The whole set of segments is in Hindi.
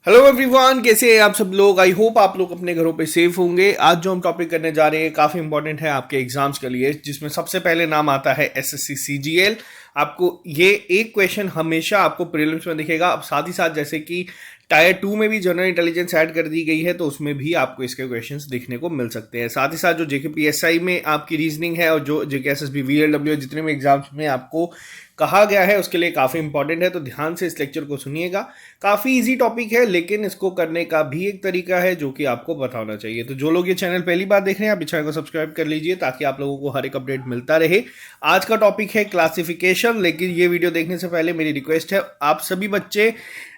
हेलो एवरीवन, कैसे हैं आप सब लोग। आई होप आप लोग अपने घरों पे सेफ होंगे। आज जो हम टॉपिक करने जा रहे हैं काफ़ी इंपॉर्टेंट है आपके एग्जाम्स के लिए, जिसमें सबसे पहले नाम आता है एसएससी सीजीएल। आपको ये एक क्वेश्चन हमेशा आपको प्रीलिम्स में दिखेगा। अब साथ ही साथ जैसे कि टायर 2 में भी जनरल इंटेलिजेंस ऐड कर दी गई है, तो उसमें भी आपको इसके क्वेश्चंस देखने को मिल सकते हैं। साथ ही साथ जो जेके पीएसआई में आपकी रीजनिंग है और जो जेके एसएसबी वीएलडब्ल्यू जितने भी एग्जाम्स में आपको कहा गया है उसके लिए काफ़ी इंपॉर्टेंट है। तो ध्यान से इस लेक्चर को सुनिएगा। काफ़ी इजी टॉपिक है, लेकिन इसको करने का भी एक तरीका है जो कि आपको पता होना चाहिए। तो जो लोग ये चैनल पहली बार देख रहे हैं, आप इस चैनल को सब्सक्राइब कर लीजिए ताकि आप लोगों को हर एक अपडेट मिलता रहे। आज का टॉपिक है क्लासिफिकेशन, लेकिन ये वीडियो देखने से पहले मेरी रिक्वेस्ट है, आप सभी बच्चे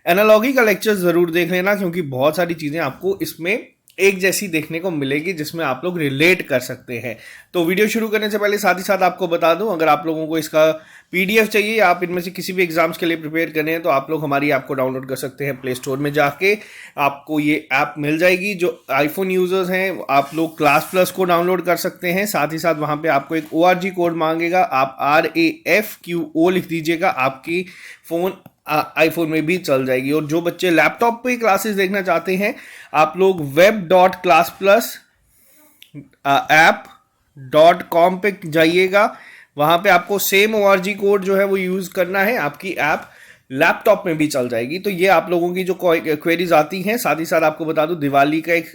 एनालॉजी का लेक्चर जरूर देख लेना, क्योंकि बहुत सारी चीज़ें आपको इसमें एक जैसी देखने को मिलेगी जिसमें आप लोग रिलेट कर सकते हैं। तो वीडियो शुरू करने से पहले साथ ही साथ आपको बता दूं, अगर आप लोगों को इसका पीडीएफ चाहिए, आप इनमें से किसी भी एग्जाम्स के लिए प्रिपेयर करने हैं, तो आप लोग हमारी ऐप को डाउनलोड कर सकते हैं प्ले स्टोर में जाके। आपको ये ऐप मिल जाएगी। जो आईफोन यूजर्स हैं, आप लोग क्लास प्लस को डाउनलोड कर सकते हैं। साथ ही साथ वहां पे आपको एक ORG कोड मांगेगा, आप RAFQO लिख दीजिएगा, आपकी फोन आईफोन में भी चल जाएगी। और जो बच्चे लैपटॉप पे क्लासेस देखना चाहते हैं, आप लोग web.classplus-app.com पे जाइएगा। वहां पे आपको सेम ORG कोड जो है वो यूज करना है, आपकी ऐप लैपटॉप में भी चल जाएगी। तो ये आप लोगों की जो क्वेरीज आती हैं। साथ ही साथ आपको बता दूं, दिवाली का एक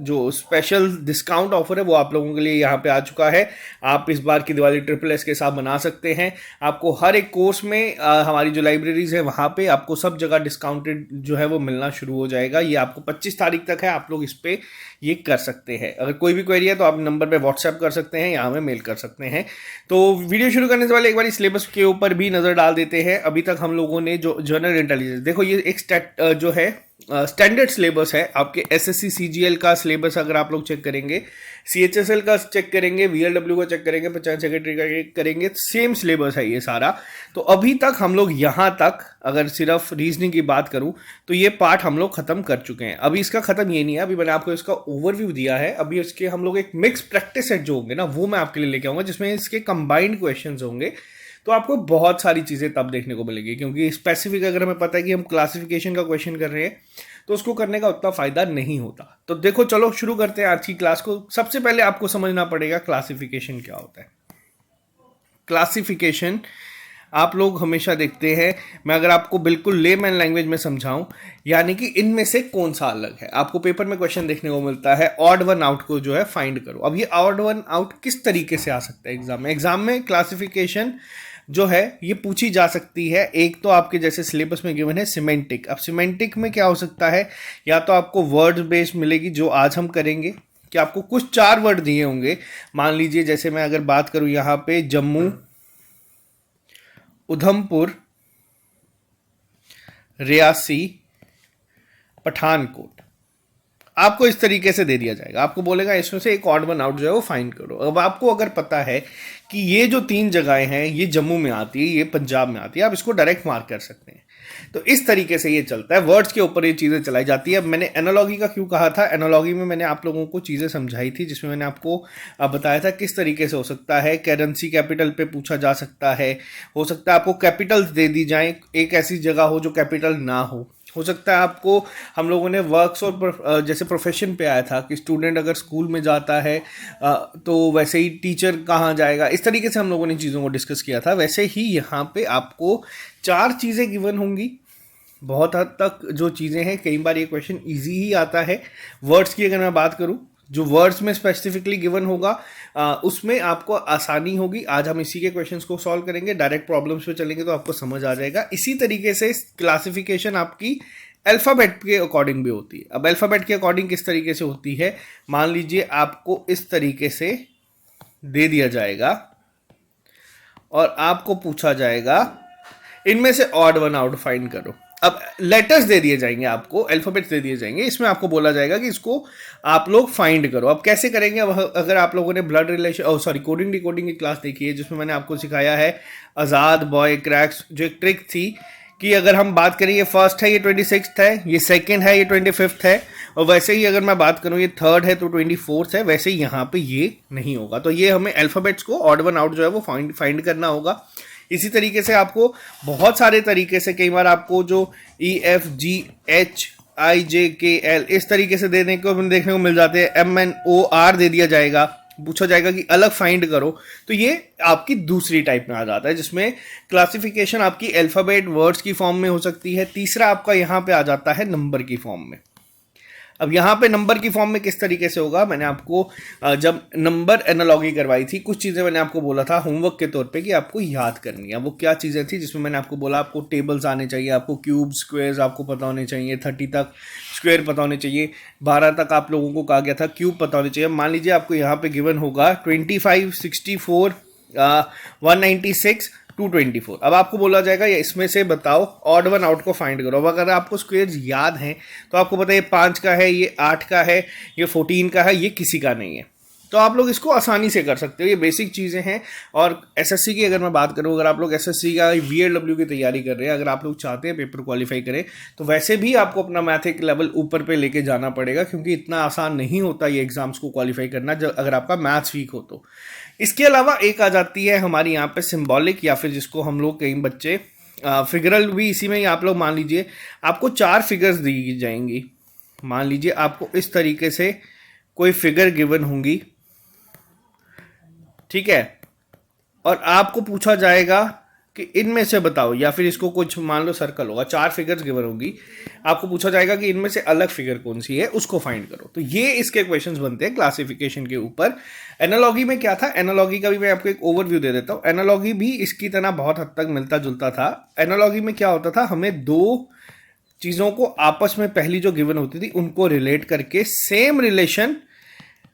जो स्पेशल डिस्काउंट ऑफर है वो आप लोगों के लिए यहाँ पे आ चुका है। आप इस बार की दिवाली SSS के साथ बना सकते हैं। आपको हर एक कोर्स में हमारी जो लाइब्रेरीज है वहाँ पे आपको सब जगह डिस्काउंटेड जो है वो मिलना शुरू हो जाएगा। ये आपको 25 तारीख तक है, आप लोग इस पे ये कर सकते हैं। अगर कोई भी क्वेरी है तो आप नंबर पे व्हाट्सएप कर सकते हैं या हमें मेल कर सकते हैं। तो वीडियो शुरू करने से पहले एक बार सिलेबस के ऊपर भी नजर डाल देते हैं। अभी तक हम लोगों ने जो जनरल इंटेलिजेंस, देखो ये एक जो है स्टैंडर्ड सिलेबस है आपके एसएससी सीजीएल का सिलेबस। अगर आप लोग चेक करेंगे, सीएचएसएल का चेक करेंगे, वीएलडब्ल्यू का चेक करेंगे, पंचायत सेक्रेटरी का चेक करेंगे, सेम सिलेबस है ये सारा। तो अभी तक हम लोग यहाँ तक, अगर सिर्फ रीजनिंग की बात करूँ तो ये पार्ट हम लोग खत्म कर चुके हैं। अभी इसका खत्म ये नहीं है, अभी मैंने आपको इसका ओवरव्यू दिया है। अभी इसके हम लोग एक मिक्स प्रैक्टिस सेट जो होंगे ना, वो मैं आपके लिए लेके आऊंगा, जिसमें इसके कंबाइंड क्वेश्चन होंगे। तो आपको बहुत सारी चीज़ें तब देखने को मिलेगी, क्योंकि स्पेसिफिक अगर हमें पता है कि हम क्लासिफिकेशन का क्वेश्चन कर रहे हैं तो उसको करने का उतना फायदा नहीं होता। तो देखो, चलो शुरू करते हैं आज की क्लास को। सबसे पहले आपको समझना पड़ेगा क्लासिफिकेशन क्या होता है। क्लासिफिकेशन आप लोग हमेशा देखते हैं, मैं अगर आपको बिल्कुल लेमैन लैंग्वेज में समझाऊं, यानी कि इनमें से कौन सा अलग है। आपको पेपर में क्वेश्चन देखने को मिलता है, ऑड वन आउट को जो है फाइंड करो। अब ये ऑड वन आउट किस तरीके से आ सकता है एग्जाम में। एग्जाम में क्लासिफिकेशन जो है ये पूछी जा सकती है। एक तो आपके जैसे सिलेबस में गिवन है सिमेंटिक। अब सिमेंटिक में क्या हो सकता है, या तो आपको वर्ड बेस्ड मिलेगी जो आज हम करेंगे, कि आपको कुछ 4 वर्ड दिए होंगे। मान लीजिए जैसे मैं अगर बात करूं यहाँ पे जम्मू, उधमपुर, रियासी, पठानकोट, आपको इस तरीके से दे दिया जाएगा। आपको बोलेगा इसमें से एक ऑड वन आउट जो है वो फाइंड करो। अब आपको अगर पता है कि ये जो 3 जगहें हैं ये जम्मू में आती है, ये पंजाब में आती है, आप इसको डायरेक्ट मार्क कर सकते हैं। तो इस तरीके से ये चलता है, वर्ड्स के ऊपर ये चीज़ें चलाई जाती है। अब मैंने एनालॉजी का क्यों कहा था, एनालॉजी में मैंने आप लोगों को चीज़ें समझाई थी, जिसमें मैंने आपको बताया था किस तरीके से हो सकता है। करेंसी कैपिटल पे पूछा जा सकता है, हो सकता है आपको कैपिटल्स दे दी जाए, एक ऐसी जगह हो जो कैपिटल ना हो सकता है आपको, हम लोगों ने वर्क्स और जैसे प्रोफेशन पे आया था कि स्टूडेंट अगर स्कूल में जाता है तो वैसे ही टीचर कहाँ जाएगा, इस तरीके से हम लोगों ने चीज़ों को डिस्कस किया था। वैसे ही यहाँ पे आपको 4 चीज़ें गिवन होंगी। बहुत हद तक जो चीज़ें हैं, कई बार ये क्वेश्चन ईजी ही आता है। वर्ड्स की अगर मैं बात करूँ, जो वर्ड्स में स्पेसिफिकली गिवन होगा उसमें आपको आसानी होगी। आज हम इसी के क्वेश्चंस को सॉल्व करेंगे, डायरेक्ट प्रॉब्लम्स पे चलेंगे तो आपको समझ आ जाएगा। इसी तरीके से क्लासिफिकेशन आपकी अल्फ़ाबेट के अकॉर्डिंग भी होती है। अब अल्फ़ाबेट के अकॉर्डिंग किस तरीके से होती है, मान लीजिए आपको इस तरीके से दे दिया जाएगा और आपको पूछा जाएगा इनमें से ऑड वन आउट फाइंड करो। अब लेटर्स दे दिए जाएंगे, आपको अल्फाबेट्स दे दिए जाएंगे, इसमें आपको बोला जाएगा कि इसको आप लोग फाइंड करो। अब कैसे करेंगे, अब अगर आप लोगों ने ब्लड रिलेशन कोडिंग डिकोडिंग की क्लास देखी है, जिसमें मैंने आपको सिखाया है आज़ाद, बॉय, क्रैक्स, जो एक ट्रिक थी कि अगर हम बात करें ये फर्स्ट है, ये 26th है, ये सेकंड है, ये 25th है, और वैसे ही अगर मैं बात करूं ये थर्ड है तो 24th है, वैसे ही यहाँ पे ये नहीं होगा। तो ये हमें अल्फाबेट्स को ऑड वन आउट जो है वो फाइंड करना होगा। इसी तरीके से आपको बहुत सारे तरीके से, कई बार आपको जो EFGH IJKL इस तरीके से देने को देखने को मिल जाते हैं। MNOR दे दिया जाएगा, पूछा जाएगा कि अलग फाइंड करो, तो ये आपकी दूसरी टाइप में आ जाता है, जिसमें क्लासिफिकेशन आपकी अल्फाबेट वर्ड्स की फॉर्म में हो सकती है। तीसरा आपका यहाँ पे आ जाता है नंबर की फॉर्म में। अब यहाँ पे नंबर की फॉर्म में किस तरीके से होगा, मैंने आपको जब नंबर एनालॉजी करवाई थी, कुछ चीज़ें मैंने आपको बोला था होमवर्क के तौर पे कि आपको याद करनी है। वो क्या चीज़ें थी जिसमें मैंने आपको बोला आपको टेबल्स आने चाहिए, आपको क्यूब स्क्वायर्स आपको पता होने चाहिए, 30 तक स्क्वायर पता होने चाहिए, 12 तक आप लोगों को कहा गया था क्यूब पता होने चाहिए। मान लीजिए आपको यहाँ पे गिवन होगा 25, 64, 196, 224। अब आपको बोला जाएगा या इसमें से बताओ ऑड वन आउट को फाइंड करो। अब अगर आपको स्क्वायर्स याद हैं तो आपको पता है ये 5 का है, ये 8 का है, ये 14 का है, ये किसी का नहीं है, तो आप लोग इसको आसानी से कर सकते हो। ये बेसिक चीज़ें हैं। और एसएससी की अगर मैं बात करूँ, अगर आप लोग एसएससी का VLW की तैयारी कर रहे हैं, अगर आप लोग चाहते हैं पेपर क्वालिफाई करें, तो वैसे भी आपको अपना मैथ एक लेवल ऊपर पे लेके जाना पड़ेगा, क्योंकि इतना आसान नहीं होता ये एग्जाम्स को क्वालिफाई करना अगर आपका मैथ्स वीक हो तो। इसके अलावा एक आ जाती है हमारी यहाँ पे सिंबॉलिक, या फिर जिसको हम लोग कई बच्चे फिगरल भी इसी में ही। आप लोग मान लीजिए आपको 4 फिगर्स दी जाएंगी। मान लीजिए आपको इस तरीके से कोई फिगर गिवन होंगी, ठीक है, और आपको पूछा जाएगा कि इनमें से बताओ, या फिर इसको कुछ मान लो सर्कल होगा, 4 फिगर्स गिवन होगी, आपको पूछा जाएगा कि इनमें से अलग फिगर कौन सी है, उसको फाइंड करो। तो ये इसके क्वेश्चंस बनते हैं क्लासिफिकेशन के ऊपर। एनालॉगी में क्या था, एनालॉगी का भी मैं आपको एक ओवरव्यू दे देता हूँ। एनालॉगी भी इसकी तरह बहुत हद तक मिलता जुलता था। एनालॉगी में क्या होता था, हमें 2 चीज़ों को आपस में पहली जो गिवन होती थी उनको रिलेट करके सेम रिलेशन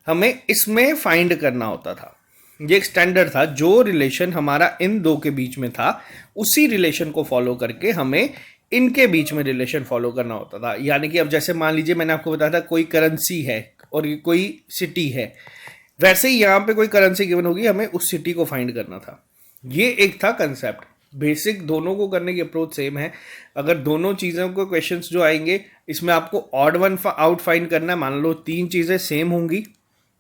हमें इसमें फाइंड करना होता था। ये एक स्टैंडर्ड था, जो रिलेशन हमारा इन 2 के बीच में था उसी रिलेशन को फॉलो करके हमें इनके बीच में रिलेशन फॉलो करना होता था। यानी कि अब जैसे मान लीजिए मैंने आपको बताया था कोई करेंसी है और कोई सिटी है, वैसे ही यहाँ पे कोई करेंसी गिवन होगी, हमें उस सिटी को फाइंड करना था। ये एक था कंसेप्ट। बेसिक दोनों को करने की अप्रोच सेम है। अगर दोनों चीज़ों को क्वेश्चंस जो आएंगे इसमें आपको ऑड वन आउट फाइंड करना है, मान लो 3 चीज़ें सेम होंगी,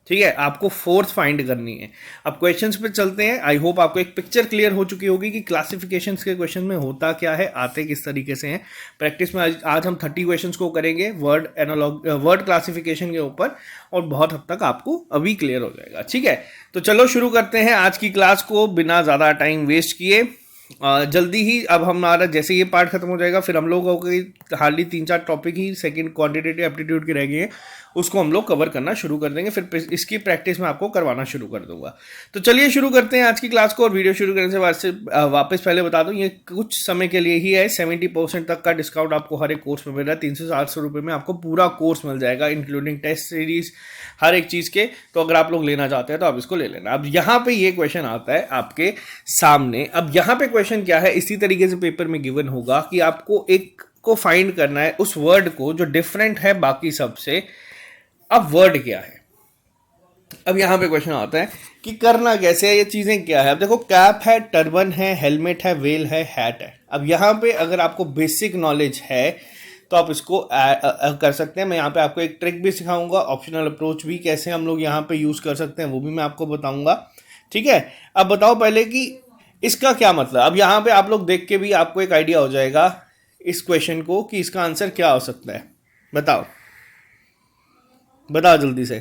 ठीक है, आपको 4th फाइंड करनी है। अब क्वेश्चंस पे चलते हैं। आई होप आपको एक पिक्चर क्लियर हो चुकी होगी कि क्लासिफिकेशंस के क्वेश्चन में होता क्या है, आते किस तरीके से हैं। प्रैक्टिस में आज हम 30 क्वेश्चंस को करेंगे वर्ड क्लासिफिकेशन के ऊपर, और बहुत हद तक आपको अभी क्लियर हो जाएगा। ठीक है, तो चलो शुरू करते हैं आज की क्लास को बिना ज़्यादा टाइम वेस्ट किए। जल्दी ही अब हमारा जैसे ये पार्ट खत्म हो जाएगा, फिर हम लोगों की हार्डली 3-4 टॉपिक ही सेकंड क्वांटिटेटिव एप्टीट्यूड के रह गए हैं, उसको हम लोग कवर करना शुरू कर देंगे। फिर इसकी प्रैक्टिस में आपको करवाना शुरू कर दूंगा। तो चलिए शुरू करते हैं आज की क्लास को। और वीडियो शुरू करने से वापस पहले बता दूं, ये कुछ समय के लिए ही है। 70% तक का डिस्काउंट आपको हर एक कोर्स में मिल रहा है। 300-400 रुपये में आपको पूरा कोर्स मिल जाएगा, इंक्लूडिंग टेस्ट सीरीज, हर एक चीज़ के। तो अगर आप लोग लेना चाहते हैं तो आप इसको ले लेना। अब यहाँ पे ये क्वेश्चन आता है आपके सामने। अब यहाँ पे क्वेश्चन क्या है, इसी तरीके से पेपर में गिवन होगा कि आपको एक को फाइंड करना है, उस वर्ड को जो डिफरेंट है बाकी सबसे। अब वर्ड क्या है, अब यहां पे क्वेश्चन आता है कि करना कैसे है, ये चीजें क्या है। अब देखो, कैप है, टर्बन है, हेलमेट है, वेल है, हैट है। अब यहां पे अगर आपको बेसिक नॉलेज है तो आप इसको कर सकते हैं। मैं यहाँ पे आपको एक ट्रिक भी सिखाऊंगा, ऑप्शनल अप्रोच भी कैसे हम लोग यहाँ पे यूज कर सकते हैं वो भी मैं आपको बताऊंगा। ठीक है, अब बताओ पहले कि इसका क्या मतलब। अब यहाँ पे आप लोग देख के भी आपको एक आइडिया हो जाएगा इस क्वेश्चन को कि इसका आंसर क्या हो सकता है। बताओ बताओ जल्दी से।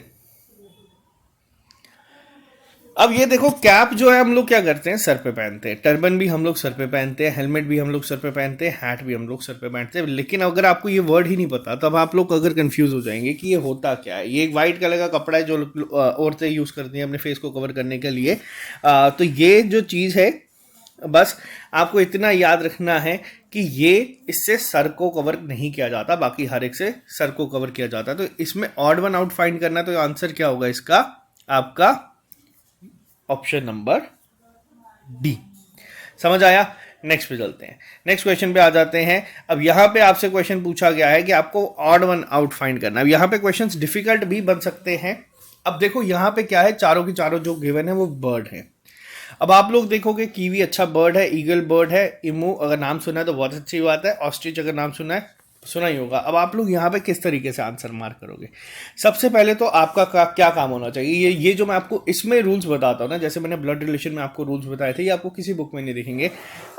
अब ये देखो, कैप जो है हम लोग क्या करते हैं, सर पे पहनते हैं। टर्बन भी हम लोग सर पे पहनते हैं, हेलमेट भी हम लोग सर पे पहनते हैं, हैट भी हम लोग सर पे पहनते हैं। लेकिन अगर आपको ये वर्ड ही नहीं पता तब आप लोग अगर कंफ्यूज हो जाएंगे कि ये होता क्या है। ये एक वाइट कलर का कपड़ा है जो औरतें यूज़ करती हैं अपने फेस को कवर करने के लिए। तो ये जो चीज़ है, बस आपको इतना याद रखना है कि ये इससे सर को कवर नहीं किया जाता, बाकी हर एक से सर को कवर किया जाता है। तो इसमें ऑड वन आउट फाइंड करना है, तो आंसर क्या होगा इसका, आपका ऑप्शन नंबर डी। समझ आया। नेक्स्ट पे चलते हैं, नेक्स्ट क्वेश्चन पे आ जाते हैं। अब यहाँ पे आपसे क्वेश्चन पूछा गया है कि आपको ऑड वन आउट फाइंड करना है। अब यहाँ पे क्वेश्चंस डिफिकल्ट भी बन सकते हैं। अब देखो यहाँ पे क्या है, चारों की चारों जो गिवन है वो बर्ड है। अब आप लोग देखोगे कीवी अच्छा बर्ड है, ईगल बर्ड है, इमू अगर नाम सुना है तो बहुत अच्छी बात है, ऑस्ट्रिच अगर नाम सुना ही होगा। अब आप लोग यहाँ पे किस तरीके से आंसर मार्क करोगे। सबसे पहले तो आपका क्या काम होना चाहिए, ये जो मैं आपको इसमें रूल्स बताता हूँ ना, जैसे मैंने ब्लड रिलेशन में आपको रूल्स बताए थे, ये आपको किसी बुक में नहीं दिखेंगे।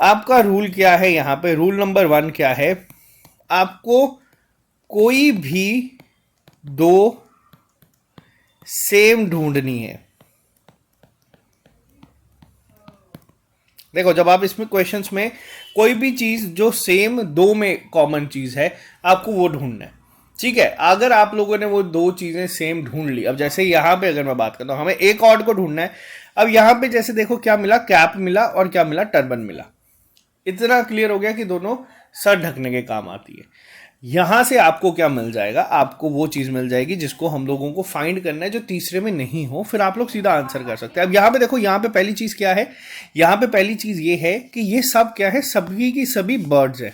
आपका रूल क्या है यहाँ पे, रूल नंबर 1 क्या है, आपको कोई भी दो सेम ढूंढनी है। देखो जब आप इसमें क्वेश्चंस में कोई भी चीज जो सेम दो में कॉमन चीज है आपको वो ढूंढना है, ठीक है। अगर आप लोगों ने वो दो चीजें सेम ढूंढ ली, अब जैसे यहां पे अगर मैं बात करता हूं हमें एक ऑड को ढूंढना है। अब यहां पे जैसे देखो क्या मिला, कैप मिला और क्या मिला, टर्बन मिला। इतना क्लियर हो गया कि दोनों सर ढकने के काम आती है। यहां से आपको क्या मिल जाएगा, आपको वो चीज मिल जाएगी जिसको हम लोगों को फाइंड करना है जो तीसरे में नहीं हो, फिर आप लोग सीधा आंसर कर सकते हैं। अब यहां पे देखो, यहां पे पहली चीज क्या है, यहां पे पहली चीज ये है कि ये सब क्या है, सभी की सभी बर्ड्स है।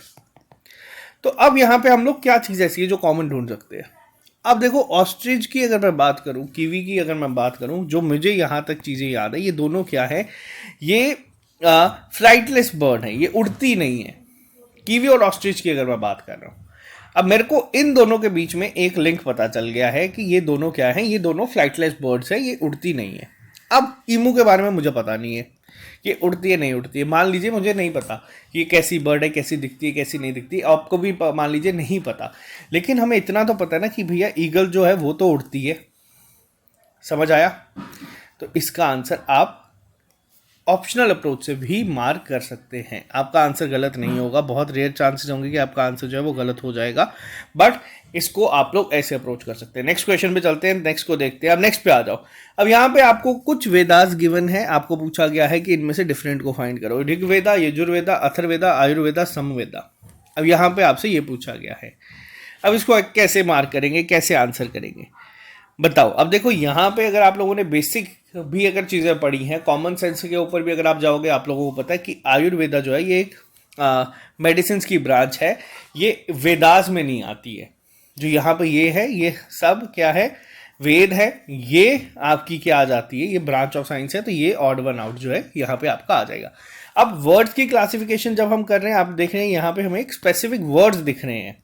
तो अब यहां पे हम लोग क्या चीज ऐसी है जो कॉमन ढूंढ सकते हैं। अब देखो ऑस्ट्रिच की अगर मैं बात करूं, कीवी की अगर मैं बात करूं, जो मुझे यहां तक चीजें याद है, ये दोनों क्या है, ये फ्लाइटलेस बर्ड है, ये उड़ती नहीं है। कीवी और ऑस्ट्रिच की अगर मैं बात कर रहा हूं, अब मेरे को इन दोनों के बीच में एक लिंक पता चल गया है कि ये दोनों क्या है, ये दोनों फ्लाइटलेस बर्ड्स है, ये उड़ती नहीं है। अब ईमू के बारे में मुझे पता नहीं है कि उड़ती है नहीं उड़ती है। मान लीजिए मुझे नहीं पता कि ये कैसी बर्ड है, कैसी दिखती है कैसी नहीं दिखती, आपको भी मान लीजिए नहीं पता, लेकिन हमें इतना तो पता है ना कि भैया ईगल जो है वो तो उड़ती है। समझ आया? तो इसका आंसर आप ऑप्शनल अप्रोच से भी मार्क कर सकते हैं। आपका आंसर गलत नहीं होगा, बहुत रेयर चांसेस होंगे कि आपका आंसर जो है वो गलत हो जाएगा, बट इसको आप लोग ऐसे अप्रोच कर सकते हैं। नेक्स्ट क्वेश्चन पे चलते हैं, नेक्स्ट को देखते हैं। अब नेक्स्ट पे आ जाओ। अब यहाँ पे आपको कुछ वेदास गिवन है, आपको पूछा गया है कि इनमें से डिफरेंट को फाइंड करो। ऋग्वेदा, यजुर्वेदा, अथर्ववेदा, आयुर्वेदा, समवेदा। अब यहाँ पे आपसे ये पूछा गया है, अब इसको कैसे मार्क करेंगे, कैसे आंसर करेंगे, बताओ। अब देखो यहाँ पे अगर आप लोगों ने बेसिक भी अगर चीज़ें पढ़ी हैं, कॉमन सेंस के ऊपर भी अगर आप जाओगे, आप लोगों को पता है कि आयुर्वेदा जो है ये एक मेडिसिन की ब्रांच है, ये वेदास में नहीं आती है। जो यहाँ पे ये है, ये सब क्या है, वेद है, ये आपकी क्या आ जाती है, ये ब्रांच ऑफ साइंस है, तो ये ऑड वन आउट जो है यहाँ पे आपका आ जाएगा। अब वर्ड्स की क्लासिफिकेशन जब हम कर रहे हैं, आप देख रहे हैं यहाँ पे हमें एक स्पेसिफिक वर्ड्स दिख रहे हैं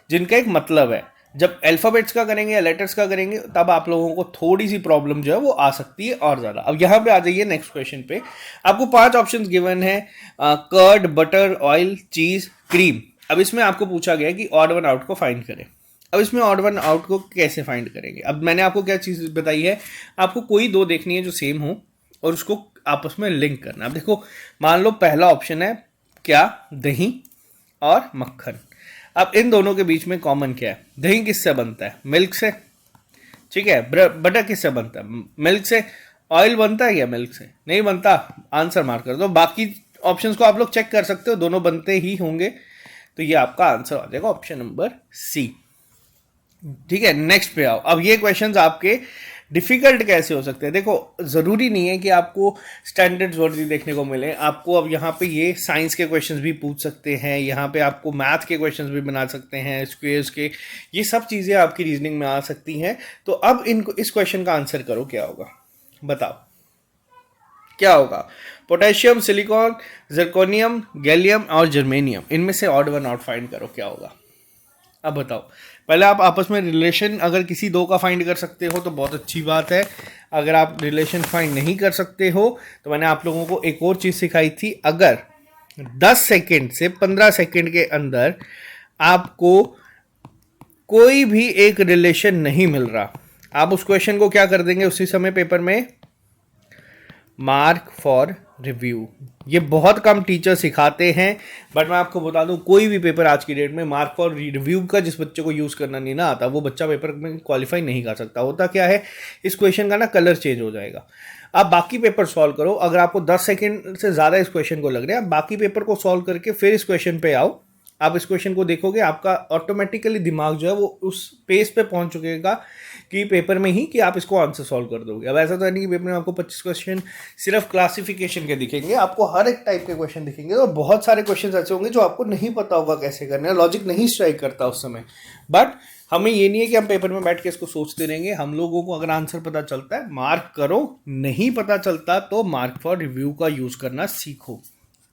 जिनका एक मतलब है। जब अल्फाबेट्स का करेंगे या लेटर्स का करेंगे तब आप लोगों को थोड़ी सी प्रॉब्लम जो है वो आ सकती है और ज़्यादा। अब यहाँ पे आ जाइए नेक्स्ट क्वेश्चन पे। आपको 5 ऑप्शंस गिवन है, कर्ड, बटर, ऑयल, चीज, क्रीम। अब इसमें आपको पूछा गया कि ऑड वन आउट को फाइंड करें। अब इसमें ऑड वन आउट को कैसे फाइंड करेंगे? अब मैंने आपको क्या चीज़ बताई है, आपको कोई दो देखनी है जो सेम हो और उसको आपस में लिंक करना। अब देखो मान लो पहला ऑप्शन है क्या, दही और मक्खन। अब इन दोनों के बीच में कॉमन क्या है? दही किससे बनता है? मिल्क से, ठीक है। बटर किससे बनता है? मिल्क से। ऑयल बनता है क्या मिल्क से? नहीं बनता। आंसर मार्क कर दो। बाकी ऑप्शंस को आप लोग चेक कर सकते हो, दोनों बनते ही होंगे, तो ये आपका आंसर आ जाएगा ऑप्शन नंबर सी। ठीक है, नेक्स्ट पे आओ। अब ये क्वेश्चंस आपके डिफिकल्ट कैसे हो सकते हैं? देखो ज़रूरी नहीं है कि आपको स्टैंडर्ड्स वर्दी देखने को मिले, आपको अब यहाँ पे ये साइंस के क्वेश्चंस भी पूछ सकते हैं, यहाँ पे आपको मैथ के क्वेश्चंस भी बना सकते हैं, स्क्वेयर्स के, ये सब चीज़ें आपकी रीजनिंग में आ सकती हैं। तो अब इनको इस क्वेश्चन का आंसर करो, क्या होगा बताओ, क्या होगा? पोटेशियम, सिलिकॉन, जिरकोनियम, गैलियम और जर्मेनियम, इनमें से ऑड वन आउट फाइंड करो, क्या होगा? अब बताओ। पहले आप आपस में रिलेशन अगर किसी दो का फाइंड कर सकते हो तो बहुत अच्छी बात है। अगर आप रिलेशन फाइंड नहीं कर सकते हो तो मैंने आप लोगों को एक और चीज़ सिखाई थी, अगर 10 सेकेंड से 15 सेकेंड के अंदर आपको कोई भी एक रिलेशन नहीं मिल रहा, आप उस क्वेश्चन को क्या कर देंगे उसी समय पेपर में, मार्क फॉर रिव्यू। ये बहुत कम टीचर सिखाते हैं, बट मैं आपको बता दूं कोई भी पेपर आज की डेट में मार्क फॉर रिव्यू का जिस बच्चे को यूज़ करना नहीं ना आता, वो बच्चा पेपर में क्वालिफाई नहीं कर सकता। होता क्या है, इस क्वेश्चन का ना कलर चेंज हो जाएगा। आप बाकी पेपर सॉल्व करो, अगर आपको 10 सेकेंड से ज़्यादा इस क्वेश्चन को लग रहा है, आप बाकी पेपर को सॉल्व करके फिर इस क्वेश्चन पे आओ। आप इस क्वेश्चन को देखोगे, आपका ऑटोमेटिकली दिमाग जो है वो उस पेस पे पहुंच चुकेगा कि पेपर में ही कि आप इसको आंसर सॉल्व कर दोगे। अब ऐसा तो नहीं कि पेपर में आपको 25 क्वेश्चन सिर्फ क्लासिफिकेशन के दिखेंगे, आपको हर एक टाइप के क्वेश्चन दिखेंगे और बहुत सारे क्वेश्चन ऐसे होंगे जो आपको नहीं पता होगा कैसे करना है, लॉजिक नहीं स्ट्राइक करता उस समय। बट हमें ये नहीं है कि हम पेपर में बैठ के इसको सोचते रहेंगे। हम लोगों को अगर आंसर पता चलता है मार्क करो, नहीं पता चलता तो मार्क फॉर रिव्यू का यूज़ करना सीखो,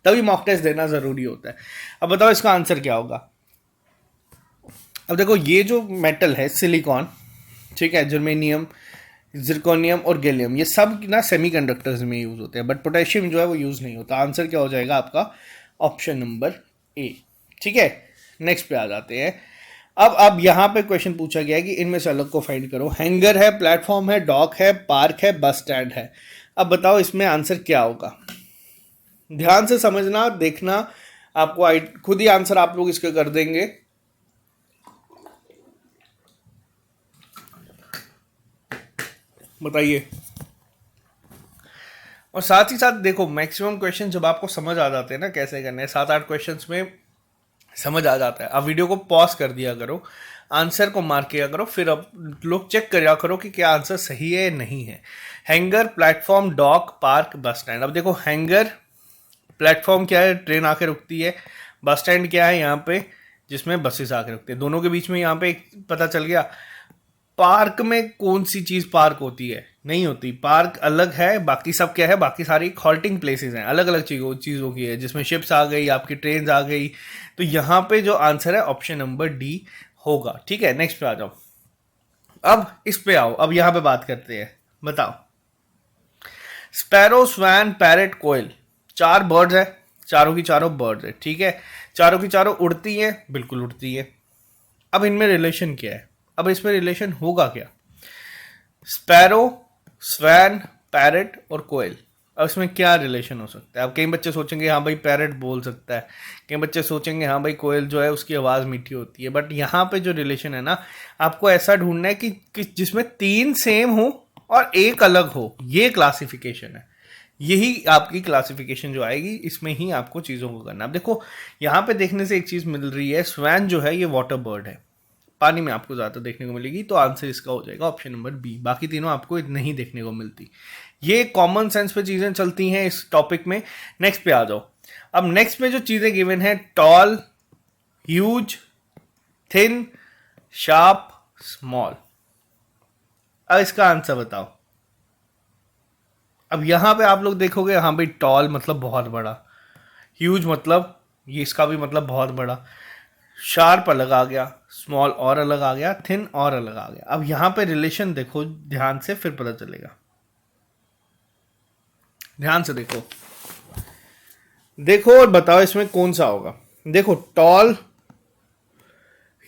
तभी मॉक टेस्ट देना ज़रूरी होता है। अब बताओ इसका आंसर क्या होगा? अब देखो ये जो मेटल है सिलिकॉन, ठीक है, जर्मेनियम, जिरकोनियम और गैलियम, ये सब ना सेमीकंडक्टर्स में यूज़ होते हैं, बट पोटेशियम जो है वो यूज़ नहीं होता। आंसर क्या हो जाएगा आपका? Option number A. ठीक है, नेक्स्ट पे आ जाते हैं। अब यहाँ पे क्वेश्चन पूछा गया है कि इनमें से अलग को फाइंड करो। हैंगर है, प्लेटफॉर्म है, डॉक है, पार्क है, बस स्टैंड है। अब बताओ इसमें आंसर क्या होगा। ध्यान से समझना, देखना, आपको खुद ही आंसर आप लोग इसके कर देंगे। बताइए। और साथ ही साथ देखो, मैक्सिमम क्वेश्चन जब आपको समझ आ जाते हैं ना कैसे करने हैं, 7-8 क्वेश्चंस में समझ आ जाता है। अब वीडियो को पॉज कर दिया करो, आंसर को मार्क किया करो, फिर अब लोग चेक करा करो कि क्या आंसर सही है या नहीं है। Hangar, platform, dock, park, bus stand. अब देखो, हैंगर, प्लेटफॉर्म क्या है, ट्रेन आके रुकती है। बस स्टैंड क्या है, यहाँ पे जिसमें बसेस आके रुकती है। दोनों के बीच में यहाँ पे पता चल गया। पार्क में कौन सी चीज पार्क होती है, नहीं होती। पार्क अलग है, बाकी सब क्या है, बाकी सारी हॉल्टिंग प्लेसेस हैं, अलग अलग चीजों की है, जिसमें शिप्स आ गई, आपकी ट्रेन आ गई। तो यहाँ पे जो आंसर है ऑप्शन नंबर डी होगा। ठीक है, नेक्स्ट पे आ जाओ। अब इस पे आओ, अब यहाँ पे बात करते हैं। बताओ, स्पैरो, स्वैन, पैरेट, कोयल, 4 बर्ड्स है, चारों की चारों बर्ड्स है। ठीक है, चारों की चारों उड़ती हैं, बिल्कुल उड़ती है। अब इनमें रिलेशन क्या है, अब इसमें रिलेशन होगा क्या। स्पैरो, स्वैन, पैरेट और कोयल, अब इसमें क्या रिलेशन हो सकता है। अब कई बच्चे सोचेंगे हाँ भाई पैरेट बोल सकता है, कई बच्चे सोचेंगे हाँ भाई कोयल जो है उसकी आवाज़ मीठी होती है। बट यहाँ पे जो रिलेशन है ना, आपको ऐसा ढूंढना है कि जिसमें 3 सेम हो और एक अलग हो। ये क्लासिफिकेशन है, यही आपकी क्लासिफिकेशन जो आएगी, इसमें ही आपको चीज़ों को करना। अब देखो, यहाँ पे देखने से एक चीज़ मिल रही है, स्वैन जो है ये वाटर बर्ड है, पानी में आपको ज़्यादा देखने को मिलेगी, तो आंसर इसका हो जाएगा ऑप्शन नंबर बी। बाकी तीनों आपको नहीं देखने को मिलती। ये कॉमन सेंस पे चीज़ें चलती हैं इस टॉपिक में। नेक्स्ट पे आ जाओ। अब नेक्स्ट पे जो चीज़ें गिवन है, tall, huge, thin, sharp, small. अब इसका आंसर बताओ। अब यहां पे आप लोग देखोगे, हाँ भाई टॉल मतलब बहुत बड़ा, ह्यूज मतलब ये इसका भी मतलब बहुत बड़ा, शार्प अलग आ गया, स्मॉल और अलग आ गया, थिन और अलग आ गया। अब यहां पे रिलेशन देखो ध्यान से, फिर पता चलेगा। ध्यान से देखो, देखो और बताओ इसमें कौन सा होगा। देखो, टॉल,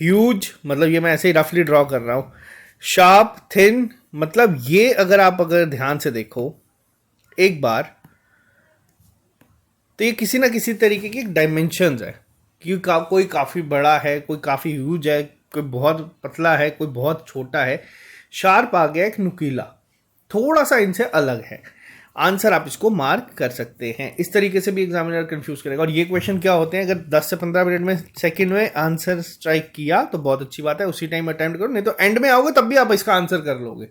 ह्यूज मतलब ये मैं ऐसे ही रफली ड्रॉ कर रहा हूं, शार्प, थिन मतलब ये अगर ध्यान से देखो एक बार, तो ये किसी ना किसी तरीके की डायमेंशंस है कि कोई काफ़ी बड़ा है, कोई काफ़ी ह्यूज है, कोई बहुत पतला है, कोई बहुत छोटा है। शार्प आ गया एक नुकीला, थोड़ा सा इनसे अलग है। आंसर आप इसको मार्क कर सकते हैं। इस तरीके से भी एग्जामिनर कंफ्यूज करेगा। और ये क्वेश्चन क्या होते हैं, अगर 10 से 15 मिनट में सेकंड में आंसर स्ट्राइक किया तो बहुत अच्छी बात है, उसी टाइम अटेम्प्ट करो, नहीं तो एंड में आओगे तब भी आप इसका आंसर कर लोगे।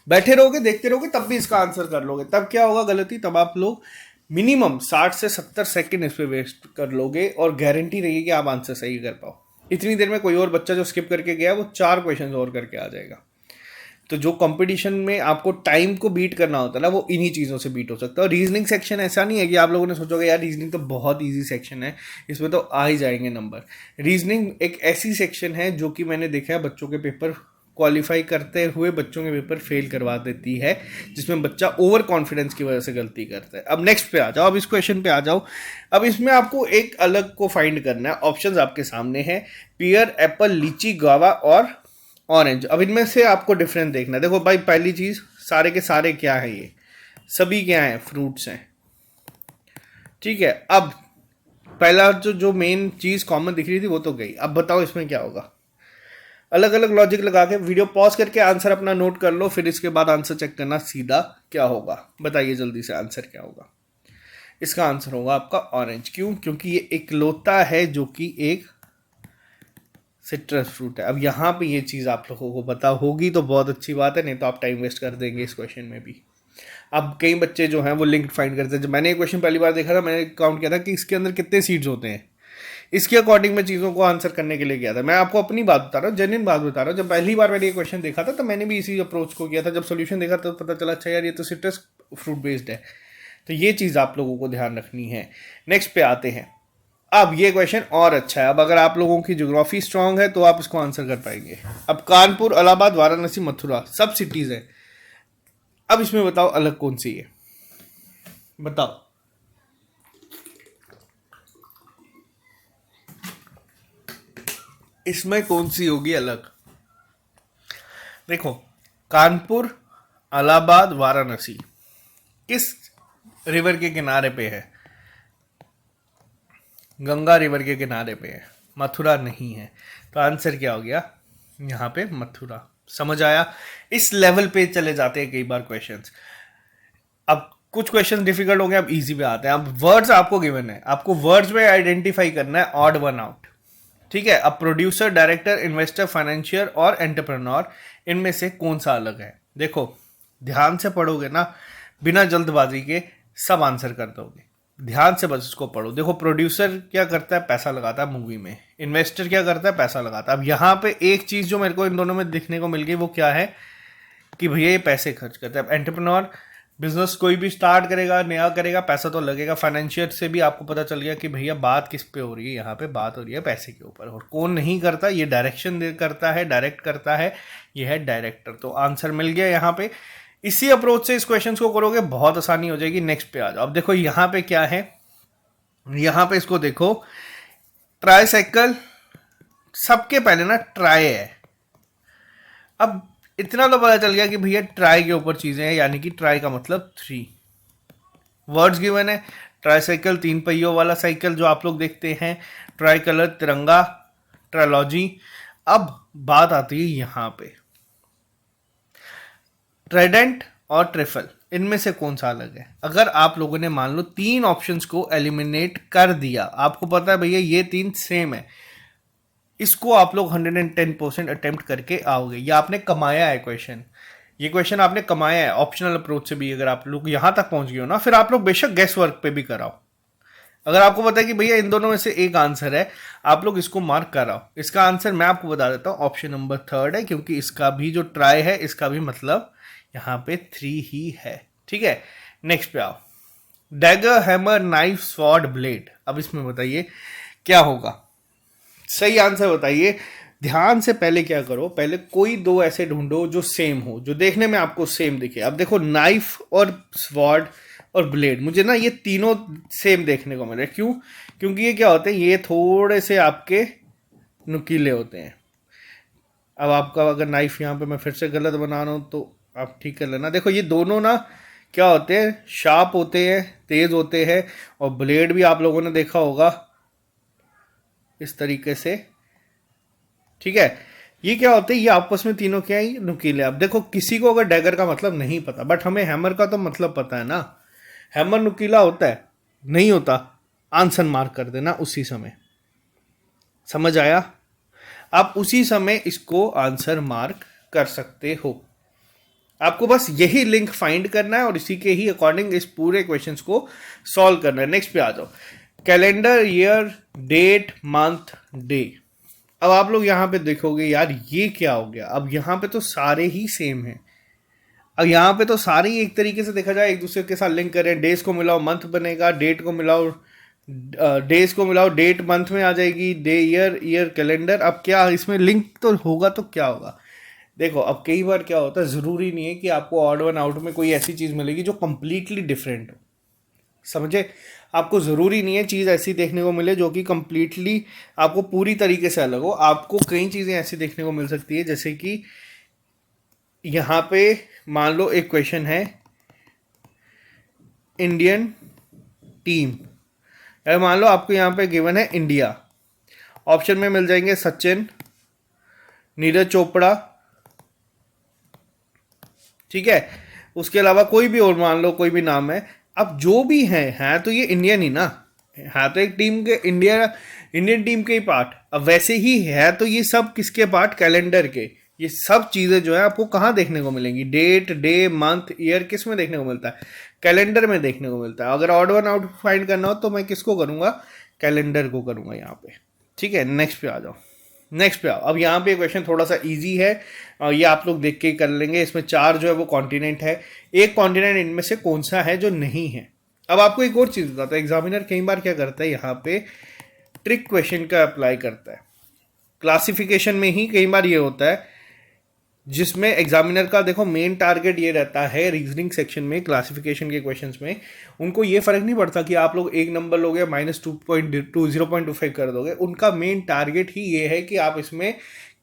बैठे रहोगे देखते रहोगे तब भी इसका आंसर कर लोगे, तब क्या होगा गलती, तब आप लोग मिनिमम 60 से 70 सेकंड इस पर वेस्ट कर लोगे और गारंटी रहेगी कि आप आंसर सही कर पाओ। इतनी देर में कोई और बच्चा जो स्किप करके गया वो 4 क्वेश्चन और करके आ जाएगा। तो जो कंपटीशन में आपको टाइम को बीट करना होता है ना, वो इन्हीं चीज़ों से बीट हो सकता है। और रीजनिंग सेक्शन ऐसा नहीं है कि आप लोगों ने सोचोगे यार रीजनिंग तो बहुत इजी सेक्शन है, इसमें तो आ ही जाएंगे नंबर। रीजनिंग एक ऐसी सेक्शन है जो कि मैंने देखा है बच्चों के पेपर क्वालिफाई करते हुए बच्चों के पेपर फेल करवा देती है, जिसमें बच्चा ओवर कॉन्फिडेंस की वजह से गलती करता है। अब नेक्स्ट पे आ जाओ, अब इस क्वेश्चन पे आ जाओ। अब इसमें आपको एक अलग को फाइंड करना है। ऑप्शंस आपके सामने हैं, पियर, एप्पल, लीची, गुआवा और ऑरेंज। अब इनमें से आपको डिफरेंस देखना है। देखो भाई, पहली चीज, सारे के सारे क्या है, ये सभी क्या है, फ्रूट्स हैं। ठीक है, अब पहला जो मेन चीज कॉमन दिख रही थी वो तो गई। अब बताओ इसमें क्या होगा। अलग अलग लॉजिक लगा के वीडियो पॉज करके आंसर अपना नोट कर लो, फिर इसके बाद आंसर चेक करना सीधा क्या होगा। बताइए जल्दी से आंसर क्या होगा। इसका आंसर होगा आपका ऑरेंज। क्यों? क्योंकि ये इकलौता है जो कि एक सिट्रस फ्रूट है। अब यहाँ पे ये चीज़ आप लोगों को पता होगी तो बहुत अच्छी बात है, नहीं तो आप टाइम वेस्ट कर देंगे इस क्वेश्चन में भी। अब कई बच्चे जो हैं वो लिंक फाइंड करते हैं। जब मैंने ये क्वेश्चन पहली बार देखा था, मैंने काउंट किया था कि इसके अंदर कितने सीड्स होते हैं, इसके अकॉर्डिंग मैं चीज़ों को आंसर करने के लिए गया था। मैं आपको अपनी बात बता रहा हूँ, जेन्युइन बात बता रहा हूँ। जब पहली बार मैंने ये क्वेश्चन देखा था तो मैंने भी इसी अप्रोच को किया था। जब सोल्यूशन देखा तो पता चला अच्छा यार ये तो सिट्रस फ्रूट बेस्ड है। तो ये चीज़ आप लोगों को ध्यान रखनी है। नेक्स्ट पे आते हैं। अब ये क्वेश्चन और अच्छा है। अब अगर आप लोगों की ज्योग्राफी स्ट्रांग है तो आप इसको आंसर कर पाएंगे। अब कानपुर, इलाहाबाद, वाराणसी, मथुरा सब सिटीज है। अब इसमें बताओ अलग कौन सी है, बताओ। इसमें कौन सी होगी अलग? देखो, कानपुर, इलाहाबाद, वाराणसी किस रिवर के किनारे पे है? गंगा रिवर के किनारे पे है, मथुरा नहीं है। तो आंसर क्या हो गया यहाँ पे? मथुरा। समझ आया? इस लेवल पे चले जाते हैं कई बार क्वेश्चंस। अब कुछ क्वेश्चन डिफिकल्ट हो गए, अब इजी पे आते हैं। अब वर्ड्स आपको गिवन है, आपको वर्ड्स में आइडेंटिफाई करना है ऑड वन आउट। ठीक है, अब प्रोड्यूसर, डायरेक्टर, इन्वेस्टर, फाइनेंशियर और एंटरप्रेन्योर, इनमें से कौन सा अलग है? देखो, ध्यान से पढ़ोगे ना, बिना जल्दबाजी के सब आंसर कर दोगे। ध्यान से बस इसको पढ़ो। देखो, प्रोड्यूसर क्या करता है? पैसा लगाता है मूवी में। इन्वेस्टर क्या करता है? पैसा लगाता है। अब यहाँ पे एक चीज जो मेरे को इन दोनों में दिखने को मिल गई, वो क्या है कि भैया ये पैसे खर्च करता है। अब एंटरप्रेन्योर, बिजनेस कोई भी स्टार्ट करेगा, नया करेगा, पैसा तो लगेगा। फाइनेंशियर से भी आपको पता चल गया कि भैया बात किस पे हो रही है, यहाँ पे बात हो रही है पैसे के ऊपर। और कौन नहीं करता? ये डायरेक्शन करता है, डायरेक्ट करता है, ये है डायरेक्टर। तो आंसर मिल गया यहाँ पे। इसी अप्रोच से इस क्वेश्चन को करोगे, बहुत आसानी हो जाएगी। नेक्स्ट पे आ जाओ। अब देखो यहाँ पे क्या है, यहाँ पे इसको देखो, ट्राईसाइकिल सबके पहले ना ट्राई है। अब इतना तो पता चल गया कि भैया ट्राई के ऊपर चीजें हैं, यानी कि ट्राई का मतलब 3 वर्ड्स गिवन है। ट्राईसाइकिल, 3 पहियों वाला साइकिल जो आप लोग देखते हैं, ट्राई कलर, तिरंगा, ट्रायोलॉजी। अब बात आती है यहां पे, ट्राइडेंट और ट्रिफल, इनमें से कौन सा अलग है? अगर आप लोगों ने मान लो 3 ऑप्शंस को एलिमिनेट कर दिया, आपको पता है भैया ये 3 सेम है, इसको आप लोग 110% अटेम्प्ट करके आओगे। ये आपने कमाया है क्वेश्चन, ये क्वेश्चन आपने कमाया है ऑप्शनल अप्रोच से भी। अगर आप लोग यहां तक पहुंच गए हो ना, फिर आप लोग बेशक गेस वर्क पे भी कराओ। अगर आपको पता है कि भैया इन दोनों में से एक आंसर है, आप लोग इसको मार्क कराओ। इसका आंसर मैं आपको बता देता हूं, ऑप्शन नंबर 3 है, क्योंकि इसका भी जो ट्राई है, इसका भी मतलब यहां पे 3 ही है। ठीक है, नेक्स्ट पे आओ। Dagger, hammer, knife, sword, blade. अब इसमें बताइए क्या होगा? सही आंसर बताइए। ध्यान से पहले क्या करो, पहले कोई 2 ऐसे ढूंढो जो सेम हो, जो देखने में आपको सेम दिखे। अब देखो, नाइफ और स्वॉर्ड और ब्लेड, मुझे ना ये तीनों सेम देखने को मिले। क्यों? क्योंकि ये क्या होते हैं, ये थोड़े से आपके नुकीले होते हैं। अब आपका अगर नाइफ यहाँ पे मैं फिर से गलत बना रहा हूँ तो आप ठीक कर लेना। देखो, ये दोनों ना क्या होते हैं, शार्प होते हैं, तेज होते हैं। और ब्लेड भी आप लोगों ने देखा होगा इस तरीके से। ठीक है, ये क्या होते हैं, ये आपस में तीनों क्या है, नुकीले। अब देखो, किसी को अगर डैगर का मतलब नहीं पता, बट हमें हैमर का तो मतलब पता है ना। हैमर नुकीला होता है? नहीं होता। आंसर मार्क कर देना उसी समय। समझ आया? आप उसी समय इसको आंसर मार्क कर सकते हो। आपको बस यही लिंक फाइंड करना है और इसी के ही अकॉर्डिंग इस पूरे क्वेश्चंस को सॉल्व करना है। नेक्स्ट पे आ जाओ। Calendar, year, date, month, day. अब आप लोग यहाँ पे देखोगे, यार ये क्या हो गया? अब यहाँ पे तो सारे ही सेम हैं। अब यहाँ पे तो सारे ही एक तरीके से देखा जाए एक दूसरे के साथ लिंक करें। डेज को मिलाओ मंथ बनेगा, डेट को मिलाओ डेज को मिलाओ डेट मंथ में आ जाएगी, डे ईयर, ईयर कैलेंडर। अब क्या इसमें लिंक तो होगा, तो क्या होगा? देखो, अब कई बार क्या होता है, ज़रूरी नहीं है कि आपको ऑड वन आउट में कोई ऐसी चीज़ मिलेगी जो कंप्लीटली डिफरेंट हो। समझे? आपको ज़रूरी नहीं है चीज़ ऐसी देखने को मिले जो कि कंप्लीटली आपको पूरी तरीके से अलग हो। आपको कई चीज़ें ऐसी देखने को मिल सकती है, जैसे कि यहाँ पे मान लो एक क्वेश्चन है, इंडियन टीम। यार मान लो आपको यहाँ पे गिवन है इंडिया, ऑप्शन में मिल जाएंगे सचिन, नीरज चोपड़ा। ठीक है, उसके अलावा कोई भी और मान लो कोई भी नाम है। अब जो भी है तो ये इंडियन ही ना है, तो एक टीम के इंडियन टीम के ही पार्ट। अब वैसे ही है तो ये सब किसके पार्ट? कैलेंडर के। ये सब चीजें जो है आपको कहाँ देखने को मिलेंगी? डेट, डे, मंथ, ईयर किस में देखने को मिलता है? कैलेंडर में देखने को मिलता है। अगर ऑड वन आउट फाइंड करना हो तो मैं किसको करूंगा? कैलेंडर को करूंगा यहाँ पे। ठीक है, नेक्स्ट पे आ जाओ। नेक्स्ट पे आओ। अब यहाँ पे क्वेश्चन थोड़ा सा इजी है, ये आप लोग देख के ही कर लेंगे। इसमें 4 जो है वो कॉन्टिनेंट है। एक कॉन्टिनेंट इनमें से कौन सा है जो नहीं है? अब आपको एक और चीज बताता है, एग्जामिनर कई बार क्या करता है, यहाँ पे ट्रिक क्वेश्चन का अप्लाई करता है। क्लासिफिकेशन में ही कई बार ये होता है, जिसमें एग्जामिनर का देखो मेन टारगेट ये रहता है रीजनिंग सेक्शन में, क्लासिफिकेशन के क्वेश्चंस में उनको ये फर्क नहीं पड़ता कि आप लोग एक नंबर लोगे -2.0.25 कर दोगे। उनका मेन टारगेट ही ये है कि आप इसमें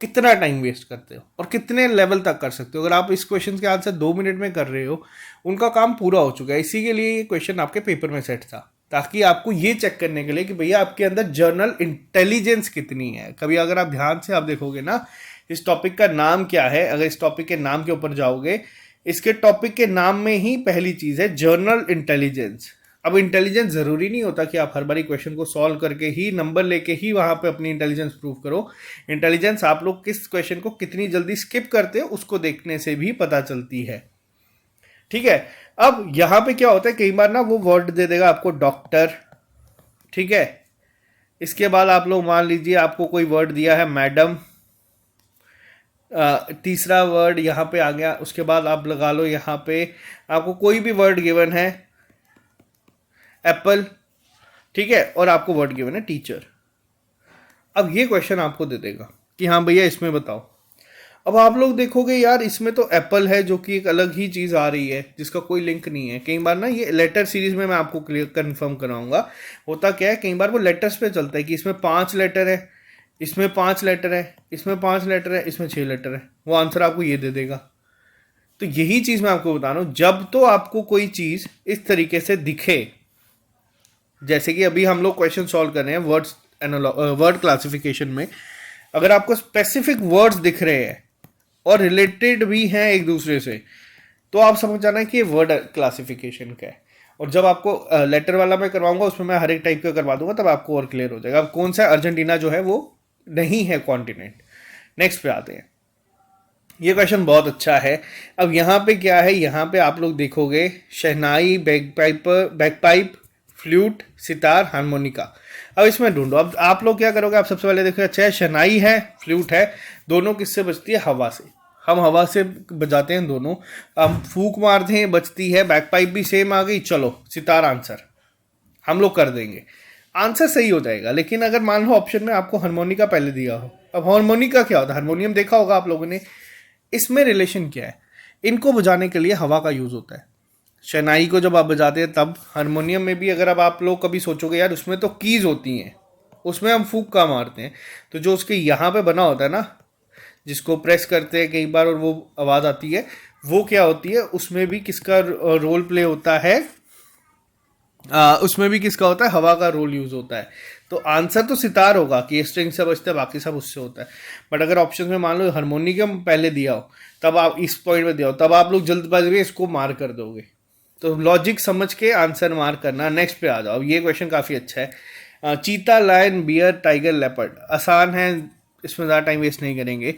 कितना टाइम वेस्ट करते हो और कितने लेवल तक कर सकते हो। अगर आप इस क्वेश्चन के आंसर 2 मिनट में कर रहे हो, उनका काम पूरा हो चुका है। इसी के लिए ये क्वेश्चन आपके पेपर में सेट था, ताकि आपको ये चेक करने के लिए कि भैया आपके अंदर जर्नल इंटेलिजेंस कितनी है। कभी अगर आप ध्यान से आप देखोगे ना, इस टॉपिक का नाम क्या है, अगर इस टॉपिक के नाम के ऊपर जाओगे, इसके टॉपिक के नाम में ही पहली चीज है जर्नल इंटेलिजेंस। अब इंटेलिजेंस जरूरी नहीं होता कि आप हर बारी क्वेश्चन को सॉल्व करके ही नंबर लेके ही वहां पे अपनी इंटेलिजेंस प्रूव करो। इंटेलिजेंस आप लोग किस क्वेश्चन को कितनी जल्दी स्किप करते हो उसको देखने से भी पता चलती है। ठीक है, अब यहां पे क्या होता है, कई बार ना वो वर्ड दे देगा आपको डॉक्टर, ठीक है, इसके बाद आप लोग मान लीजिए आपको कोई वर्ड दिया है मैडम, तीसरा वर्ड यहाँ पे आ गया, उसके बाद आप लगा लो यहाँ पे आपको कोई भी वर्ड गिवन है एप्पल, ठीक है, और आपको वर्ड गिवन है टीचर। अब ये क्वेश्चन आपको दे देगा कि हाँ भैया इसमें बताओ। अब आप लोग देखोगे यार इसमें तो एप्पल है जो कि एक अलग ही चीज़ आ रही है जिसका कोई लिंक नहीं है। कई बार ना ये लेटर सीरीज में मैं आपको क्लियर कन्फर्म कराऊंगा, होता क्या है कई बार वो लेटर्स पे चलता है कि इसमें 5 लेटर है, इसमें 5 लेटर है, इसमें 5 लेटर है, इसमें 6 लेटर है, वो आंसर आपको ये दे देगा। तो यही चीज़ मैं आपको बता रहा हूँ, जब तो आपको कोई चीज़ इस तरीके से दिखे, जैसे कि अभी हम लोग क्वेश्चन सॉल्व कर रहे हैं वर्ड क्लासिफिकेशन में, अगर आपको स्पेसिफिक वर्ड्स दिख रहे हैं और रिलेटेड भी हैं एक दूसरे से, तो आप समझ जाना है कि ये वर्ड क्लासिफिकेशन का है। और जब आपको लेटर वाला मैं करवाऊंगा उसमें मैं हर एक टाइप का करवा दूंगा, तब आपको और क्लियर हो जाएगा। अब कौन सा अर्जेंटीना जो है वो नहीं है कॉन्टिनेंट। नेक्स्ट पे आते हैं, ये क्वेश्चन बहुत अच्छा है। अब यहाँ पे क्या है, यहाँ पे आप लोग देखोगे शहनाई, बैकपाइप, फ्लूट, सितार, हारमोनिका। अब इसमें ढूंढो। अब आप लोग क्या करोगे, आप सबसे पहले देखो, अच्छा शहनाई है, फ्लूट है, दोनों किससे बजती है, हवा से। हम हवा से बजाते हैं दोनों, हम फूक मारते हैं बजती है। बैकपाइप भी सेम आ गई, चलो सितार आंसर हम लोग कर देंगे, आंसर सही हो जाएगा। लेकिन अगर मान लो ऑप्शन में आपको हारमोनिका पहले दिया हो, अब हारमोनिका क्या होता है, हारमोनियम देखा होगा आप लोगों ने, इसमें रिलेशन क्या है, इनको बजाने के लिए हवा का यूज होता है। शहनाई को जब आप बजाते हैं तब, हारमोनियम में भी अगर अब आप लोग कभी सोचोगे यार उसमें तो कीज होती हैं, उसमें हम फूक का मारते हैं, तो जो उसके यहाँ पे बना होता है ना, जिसको प्रेस करते हैं कई बार और वो आवाज़ आती है, वो क्या होती है, उसमें भी किसका रोल प्ले होता है, उसमें भी किसका होता है, हवा का रोल यूज होता है। तो आंसर तो सितार होगा कि स्ट्रिंग से बजता है, बाकी सब उससे होता है। बट अगर ऑप्शन में मान लो हारमोनियम पहले दिया हो, तब आप इस पॉइंट में दिया हो, तब आप लोग जल्दबाजी में इसको मार कर दोगे। तो लॉजिक समझ के आंसर मार करना। नेक्स्ट पे आ जाओ, ये क्वेश्चन काफ़ी अच्छा है। चीता, लायन, बियर, टाइगर, लेपर्ड, आसान है, इसमें ज़्यादा टाइम वेस्ट नहीं करेंगे।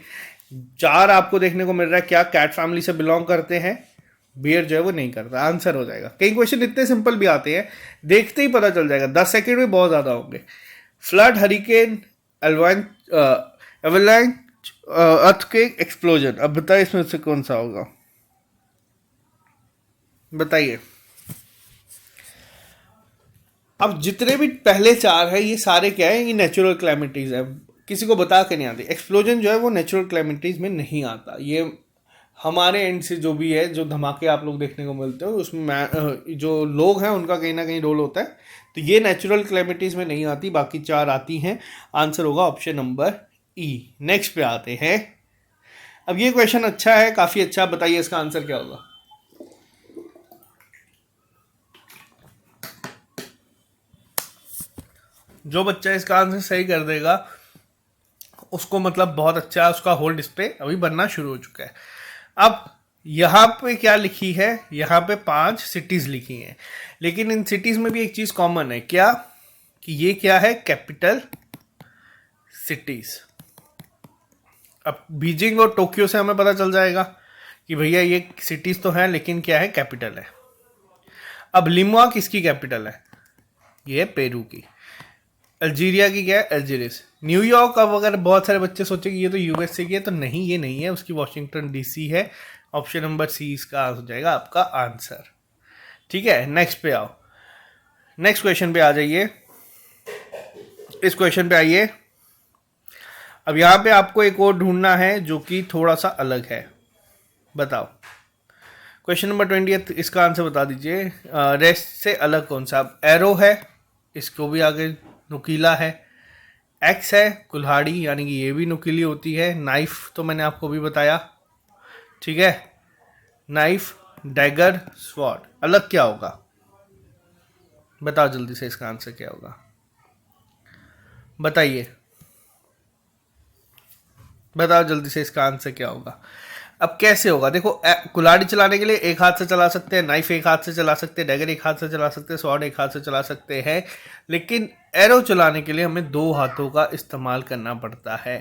4 आपको देखने को मिल रहा है, क्या कैट फैमिली से बिलोंग करते हैं, बियर जो है वो नहीं करता, आंसर हो जाएगा। कई क्वेश्चन इतने सिंपल भी आते हैं, देखते ही पता चल जाएगा, 10 सेकंड में बहुत ज़्यादा होंगे। Flood, hurricane, avalanche, earthquake, explosion. अब बताइए इसमें से कौन सा होगा, बताइए। अब जितने भी पहले 4 है ये सारे क्या है, ये नेचुरल क्लैमिटीज है, किसी को बता के नहीं आती। एक्सप्लोजन जो है वो नेचुरल क्लैमिटीज में नहीं आता, ये हमारे एंड से जो भी है, जो धमाके आप लोग देखने को मिलते हो उसमें जो लोग हैं उनका कहीं ना कहीं रोल होता है। तो ये नेचुरल क्लैमिटीज में नहीं आती, बाकी 4 आती हैं। आंसर होगा ऑप्शन नंबर ई। नेक्स्ट पे आते हैं। अब ये क्वेश्चन अच्छा है, काफ़ी अच्छा, बताइए इसका आंसर क्या होगा। जो बच्चा इसका आंसर सही कर देगा उसको मतलब बहुत अच्छा है, उसका होल डिस्प्ले अभी बनना शुरू हो चुका है। अब यहाँ पे क्या लिखी है, यहाँ पे 5 सिटीज लिखी हैं, लेकिन इन सिटीज में भी एक चीज कॉमन है, क्या कि ये क्या है, कैपिटल सिटीज। अब बीजिंग और टोक्यो से हमें पता चल जाएगा कि भैया ये सिटीज तो हैं लेकिन क्या है, कैपिटल है। अब लिमुआ किसकी कैपिटल है, ये है पेरू की। अल्जीरिया की क्या है, अल्जीरिस। न्यूयॉर्क, अब अगर बहुत सारे बच्चे सोचे कि ये तो यूएसए की है, तो नहीं, ये नहीं है, उसकी वॉशिंगटन डीसी है। ऑप्शन नंबर सी इसका हो जाएगा आपका आंसर। ठीक है, नेक्स्ट पे आओ, नेक्स्ट क्वेश्चन पे आ जाइए। इस क्वेश्चन पे आइए। अब यहाँ पे आपको एक और ढूंढना है जो कि थोड़ा सा अलग है। बताओ। क्वेश्चन नंबर 20, इसका आंसर बता दीजिए। रेस्ट से अलग कौन सा? एरो है, इसको भी आगे नुकीला है। एक्स है, कुल्हाड़ी, यानी कि ये भी नुकीली होती है। नाइफ तो मैंने आपको भी बताया, ठीक है। नाइफ, डैगर, स्वॉर्ड, अलग क्या होगा? बताओ जल्दी से, इसका आंसर क्या होगा? बताइए, बताओ जल्दी से, इसका आंसर क्या होगा? अब कैसे होगा? देखो, कुल्हाड़ी चलाने के लिए एक हाथ से चला सकते हैं, नाइफ एक हाथ से चला सकते हैं, डैगर एक हाथ से चला सकते हैं, स्वॉर्ड एक हाथ से चला सकते हैं, लेकिन एरो चलाने के लिए हमें दो हाथों का इस्तेमाल करना पड़ता है,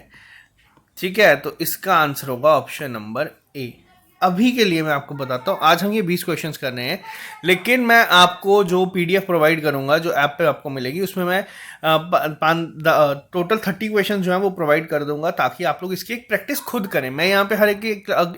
ठीक है। तो इसका आंसर होगा ऑप्शन नंबर ए। अभी के लिए मैं आपको बताता हूँ, आज हम ये 20 क्वेश्चंस कर रहे हैं, लेकिन मैं आपको जो पीडीएफ प्रोवाइड करूंगा, जो ऐप पे आपको मिलेगी, उसमें मैं टोटल 30 क्वेश्चन जो है वो प्रोवाइड कर दूंगा, ताकि आप लोग इसकी एक प्रैक्टिस खुद करें। मैं यहाँ पे हर एक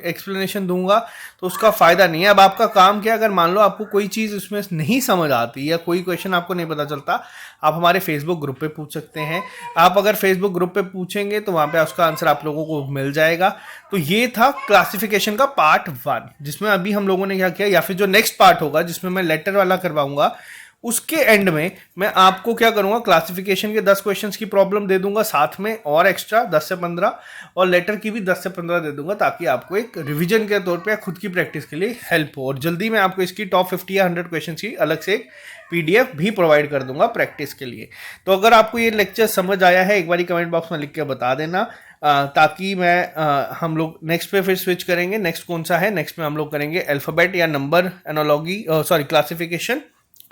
एक्सप्लेनेशन दूंगा, तो उसका फायदा नहीं है। अब आपका काम क्या, अगर मान लो आपको कोई चीज़ उसमें नहीं समझ आती या कोई क्वेश्चन आपको नहीं पता चलता, आप हमारे फेसबुक ग्रुप पे पूछ सकते हैं। आप अगर फेसबुक ग्रुप पे पूछेंगे तो वहाँ पे उसका आंसर आप लोगों को मिल जाएगा। तो ये था क्लासिफिकेशन का पार्ट 1, जिसमें अभी हम लोगों ने क्या किया, या फिर जो नेक्स्ट पार्ट होगा जिसमें मैं लेटर वाला करवाऊंगा, उसके एंड में मैं आपको क्या करूंगा, क्लासिफिकेशन के 10 क्वेश्चंस की प्रॉब्लम दे दूंगा, साथ में और एक्स्ट्रा 10 से 15, और लेटर की भी 10 से 15 दे दूंगा, ताकि आपको एक रिवीजन के तौर पे खुद की प्रैक्टिस के लिए हेल्प हो। और जल्दी मैं आपको इसकी टॉप 50 या 100 क्वेश्चन की अलग से एक पीडीएफ भी प्रोवाइड कर दूंगा प्रैक्टिस के लिए। तो अगर आपको ये लेक्चर समझ आया है, एक बार कमेंट बॉक्स में लिख के बता देना, ताकि मैं हम लोग नेक्स्ट पे फिर स्विच करेंगे। नेक्स्ट कौन सा है? नेक्स्ट में हम लोग करेंगे अल्फाबेट या नंबर एनालॉजी, सॉरी क्लासिफिकेशन।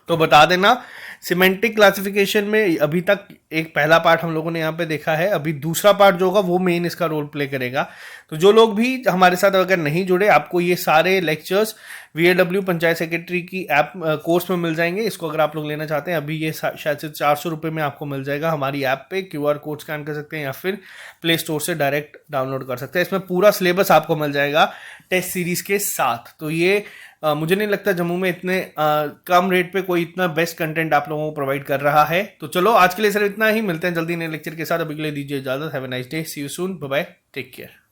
तो बता देना, सिमेंटिक क्लासिफिकेशन में अभी तक एक पहला पार्ट हम लोगों ने यहाँ पे देखा है, अभी दूसरा पार्ट जो होगा वो मेन इसका रोल प्ले करेगा। तो जो लोग भी हमारे साथ अगर नहीं जुड़े, आपको ये सारे लेक्चर्स VAW पंचायत सेक्रेटरी की ऐप कोर्स में मिल जाएंगे। इसको अगर आप लोग लेना चाहते हैं, अभी ये शायद से 400 रुपये में आपको मिल जाएगा हमारी ऐप पे। QR कोड स्कैन कर सकते हैं या फिर प्ले स्टोर से डायरेक्ट डाउनलोड कर सकते हैं। इसमें पूरा सिलेबस आपको मिल जाएगा टेस्ट सीरीज के साथ। तो ये मुझे नहीं लगता जम्मू में इतने कम रेट पे कोई इतना बेस्ट कंटेंट आप लोगों को प्रोवाइड कर रहा है। तो चलो आज के लिए सिर्फ इतना ही, मिलते हैं जल्दी नए लेक्चर के साथ। अभी के लिए दीजिए इजाजत। Have a nice day, see you soon, bye bye, take care.